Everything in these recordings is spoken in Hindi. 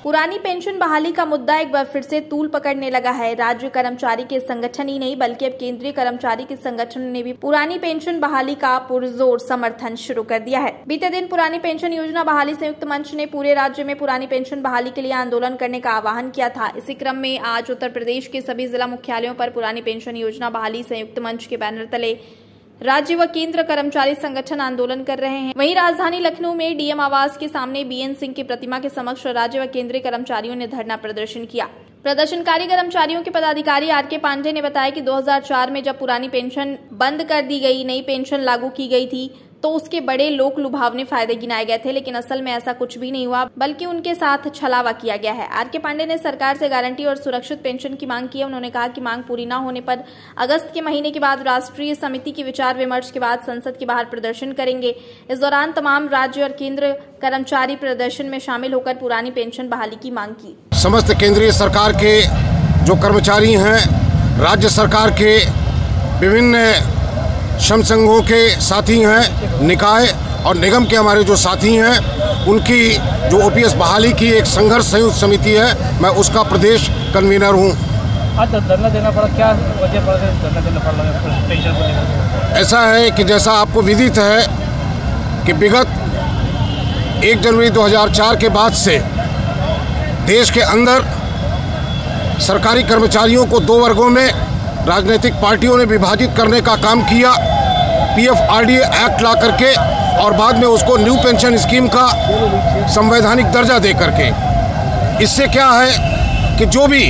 पुरानी पेंशन बहाली का मुद्दा एक बार फिर से तूल पकड़ने लगा है। राज्य कर्मचारी के संगठन ही नहीं बल्कि अब केंद्रीय कर्मचारी के संगठन ने भी पुरानी पेंशन बहाली का पुरजोर समर्थन शुरू कर दिया है। बीते दिन पुरानी पेंशन योजना बहाली संयुक्त मंच ने पूरे राज्य में पुरानी पेंशन बहाली के लिए आंदोलन करने का आह्वान किया था। इसी क्रम में आज उत्तर प्रदेश के सभी जिला मुख्यालयों पर पुरानी पेंशन योजना बहाली संयुक्त मंच के बैनर तले राज्य व केंद्र कर्मचारी संगठन आंदोलन कर रहे हैं। वहीं राजधानी लखनऊ में डीएम आवास के सामने बीएन सिंह की प्रतिमा के समक्ष राज्य व केंद्रीय कर्मचारियों ने धरना प्रदर्शन किया। प्रदर्शनकारी कर्मचारियों के पदाधिकारी आर.के. पांडे ने बताया कि 2004 में जब पुरानी पेंशन बंद कर दी गई, नई पेंशन लागू की गई थी तो उसके बड़े लोक लुभावने फायदे गिनाए गए थे, लेकिन असल में ऐसा कुछ भी नहीं हुआ बल्कि उनके साथ छलावा किया गया है। आर.के. पांडे ने सरकार से गारंटी और सुरक्षित पेंशन की मांग की है। उन्होंने कहा कि मांग पूरी न होने पर अगस्त के महीने के बाद राष्ट्रीय समिति की विचार विमर्श के बाद संसद के बाहर प्रदर्शन करेंगे। इस दौरान तमाम राज्य और केंद्र कर्मचारी प्रदर्शन में शामिल होकर पुरानी पेंशन बहाली की मांग की। समस्त केंद्रीय सरकार के जो कर्मचारी हैं, राज्य सरकार के विभिन्न श्रम संघों के साथी हैं, निकाय और निगम के हमारे जो साथी हैं, उनकी जो ओपीएस बहाली की एक संघर्ष संयुक्त समिति है, मैं उसका प्रदेश कन्वीनर हूं। आज धरना देना पड़ा, क्या वजह पड़ा धरना देना पड़ा पेंशन को लेकर? ऐसा है कि जैसा आपको विदित है कि विगत 1 जनवरी 2004 के बाद से देश के अंदर सरकारी कर्मचारियों को 2 वर्गों में राजनीतिक पार्टियों ने विभाजित करने का काम किया। पीएफआरडीए एक्ट ला करके और बाद में उसको न्यू पेंशन स्कीम का संवैधानिक दर्जा दे करके। इससे क्या है कि जो भी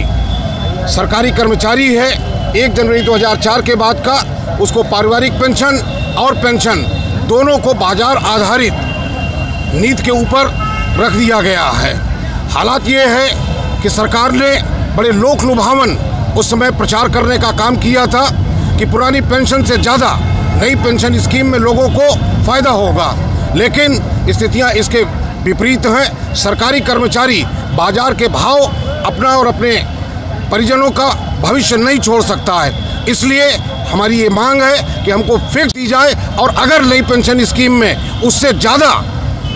सरकारी कर्मचारी है 1 जनवरी 2004 के बाद का, उसको पारिवारिक पेंशन और पेंशन दोनों को बाजार आधारित नीति के ऊपर रख दिया गया है। हालात ये है कि सरकार ने बड़े लोक लुभावन उस समय प्रचार करने का काम किया था कि पुरानी पेंशन से ज़्यादा नई पेंशन स्कीम में लोगों को फ़ायदा होगा, लेकिन स्थितियां इसके विपरीत हैं। सरकारी कर्मचारी बाजार के भाव अपना और अपने परिजनों का भविष्य नहीं छोड़ सकता है। इसलिए हमारी ये मांग है कि हमको फिक्स दी जाए और अगर नई पेंशन स्कीम में उससे ज़्यादा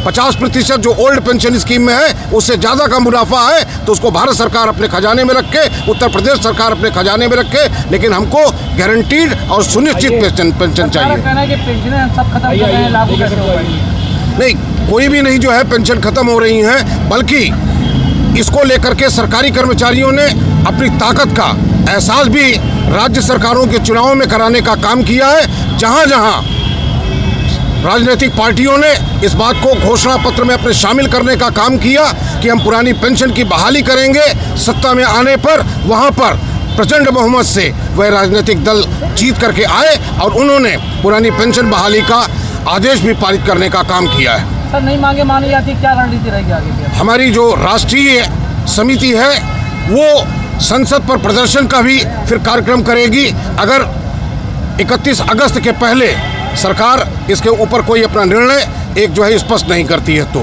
50% जो ओल्ड पेंशन स्कीम में है उससे ज़्यादा का मुनाफा है तो उसको भारत सरकार अपने खजाने में रखे, उत्तर प्रदेश सरकार अपने खजाने में रखे, लेकिन हमको गारंटीड और सुनिश्चित पेंशन चाहिए। नहीं, कोई भी नहीं जो है पेंशन खत्म हो रही है, बल्कि इसको लेकर के सरकारी कर्मचारियों ने अपनी ताकत का एहसास भी राज्य सरकारों के चुनावों में कराने का काम किया है। जहाँ जहाँ राजनीतिक पार्टियों ने इस बात को घोषणा पत्र में अपने शामिल करने का काम किया कि हम पुरानी पेंशन की बहाली करेंगे, सत्ता में आने पर वहां पर प्रचंड बहुमत से वह राजनीतिक दल जीत करके आए और उन्होंने पुरानी पेंशन बहाली का आदेश भी पारित करने का काम किया है। सर, नई मांगे मानी जाती, क्या रणनीति रहेगी आगे? हमारी जो राष्ट्रीय समिति है वो संसद पर प्रदर्शन का भी फिर कार्यक्रम करेगी। अगर 31 अगस्त के पहले सरकार इसके ऊपर कोई अपना निर्णय एक जो है स्पष्ट नहीं करती है तो